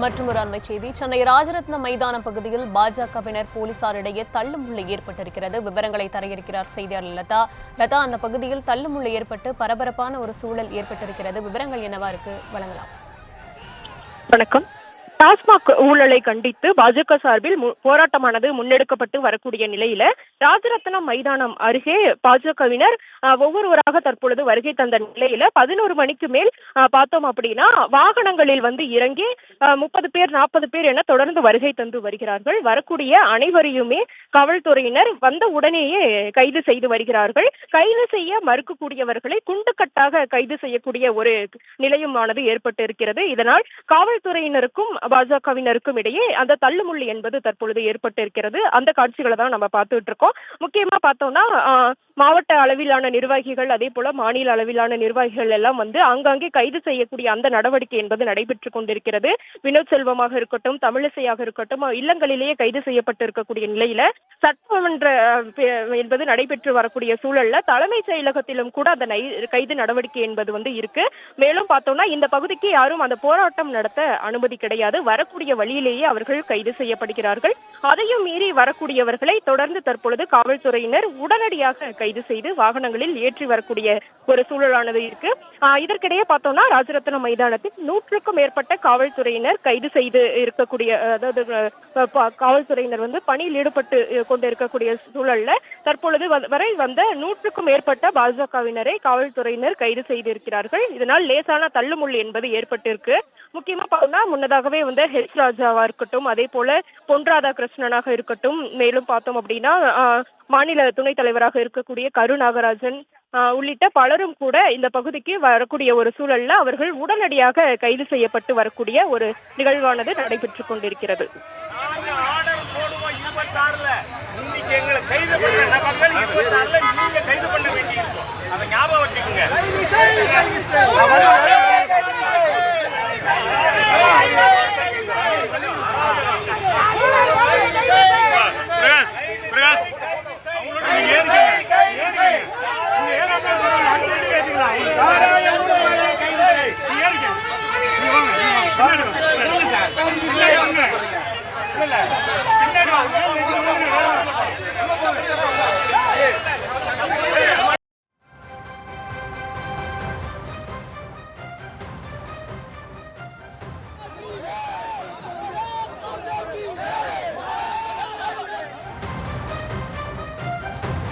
மற்றொரு அண்மை செய்தி. சென்னை ராஜரத்னம் மைதானம் பகுதியில் பாஜகவினர் போலீசாரிடையே தள்ளுமுள்ளு ஏற்பட்டிருக்கிறது. விவரங்களை தர இருக்கிறார் செய்தியாளர் லதா. லதா, அந்த பகுதியில் தள்ளுமுள்ளு ஏற்பட்டு பரபரப்பான ஒரு சூழல் ஏற்பட்டிருக்கிறது. விவரங்கள் என்னவா இருக்கு, வழங்கலாம். வணக்கம். டாஸ்மாக் ஊழலை கண்டித்து பாஜக சார்பில் போராட்டமானது முன்னெடுக்கப்பட்டு வரக்கூடிய நிலையில ராஜரத்னம் மைதானம் அருகே பாஜகவினர் ஒவ்வொருவராக தற்பொழுது வருகை தந்த நிலையில 11 மணிக்கு மேல் பார்த்தோம் அப்படின்னா வாகனங்களில் இறங்கி 30 பேர் 40 பேர் என தொடர்ந்து வருகை தந்து வருகிறார்கள். வரக்கூடிய அனைவரையுமே காவல்துறையினர் வந்த உடனேயே கைது செய்து வருகிறார்கள். கைது செய்ய மறுக்கக்கூடியவர்களை குண்டுக்கட்டாக கைது செய்யக்கூடிய ஒரு நிலையுமானது ஏற்பட்டு இருக்கிறது. இதனால் காவல்துறையினருக்கும் பாஜகவினருக்கும் இடையே அந்த தள்ளுமுள்ளு என்பது தற்பொழுது ஏற்பட்டு இருக்கிறது. அந்த காட்சிகளை தான் நம்ம பார்த்துட்டு இருக்கோம். முக்கியமா பார்த்தோம்னா மாவட்ட அளவிலான நிர்வாகிகள், அதே போல மாநில அளவிலான நிர்வாகிகள் எல்லாம் ஆங்காங்கே கைது செய்யக்கூடிய அந்த நடவடிக்கை என்பது நடைபெற்றுக் கொண்டிருக்கிறது. வினோத் செல்வமாக இருக்கட்டும், தமிழிசையாக இருக்கட்டும், இல்லங்களிலேயே கைது செய்யப்பட்டு இருக்கக்கூடிய நிலையில சட்டமன்ற என்பது நடைபெற்று வரக்கூடிய சூழல்ல தலைமைச் செயலகத்திலும் கூட அந்த கைது நடவடிக்கை என்பது இருக்கு. மேலும் பார்த்தோம்னா இந்த பகுதிக்கு யாரும் அந்த போராட்டம் நடத்த அனுமதி கிடையாது. வரக்கூடிய வழியிலேயே அவர்கள் கைது செய்யப்படுகிறார்கள். அதையும் மீறி வரக்கூடியவர்களை தொடர்ந்து தற்பொழுது காவல்துறையினர் உடனடியாக கைது செய்து வாகனங்களில் ஏற்றி வரக்கூடிய ஒரு சூழலானது இருக்கு. இதற்கிடையே பார்த்தோம்னா ராஜரத்னம் மைதானத்தில் 100க்கும் மேற்பட்ட காவல்துறையினர் கைது செய்து இருக்கக்கூடிய, அதாவது காவல்துறையினர் பணியில் ஈடுபட்டு கொண்டிருக்கக்கூடிய சூழல்ல தற்பொழுது வரை 100க்கும் மேற்பட்ட பாஜகவினரை காவல்துறையினர் கைது செய்திருக்கிறார்கள். இதனால் லேசான தள்ளுமுள்ளு என்பது ஏற்பட்டிருக்கு. முக்கியமா பார்த்தோம்னா முன்னதாகவே ஹெச் ராஜாவா இருக்கட்டும், அதே போல பொன் ராதாகிருஷ்ணனாக இருக்கட்டும், மேலும் பார்த்தோம் அப்படின்னா மாநில துணைத் தலைவராக இருக்கக்கூடிய கருநாகராஜன் உள்ளிட்ட பலரும் கூட இந்த பகுதிக்கு வரக்கூடிய ஒரு சூழல்ல அவர்கள் உடனடியாக கைது செய்யப்பட்டு வரக்கூடிய ஒரு நிகழ்வானது நடைபெற்றுக் கொண்டிருக்கிறது. கைது பண்ண வேண்டியிருக்கும், அதை ஞாபகம் வச்சுக்கோங்க.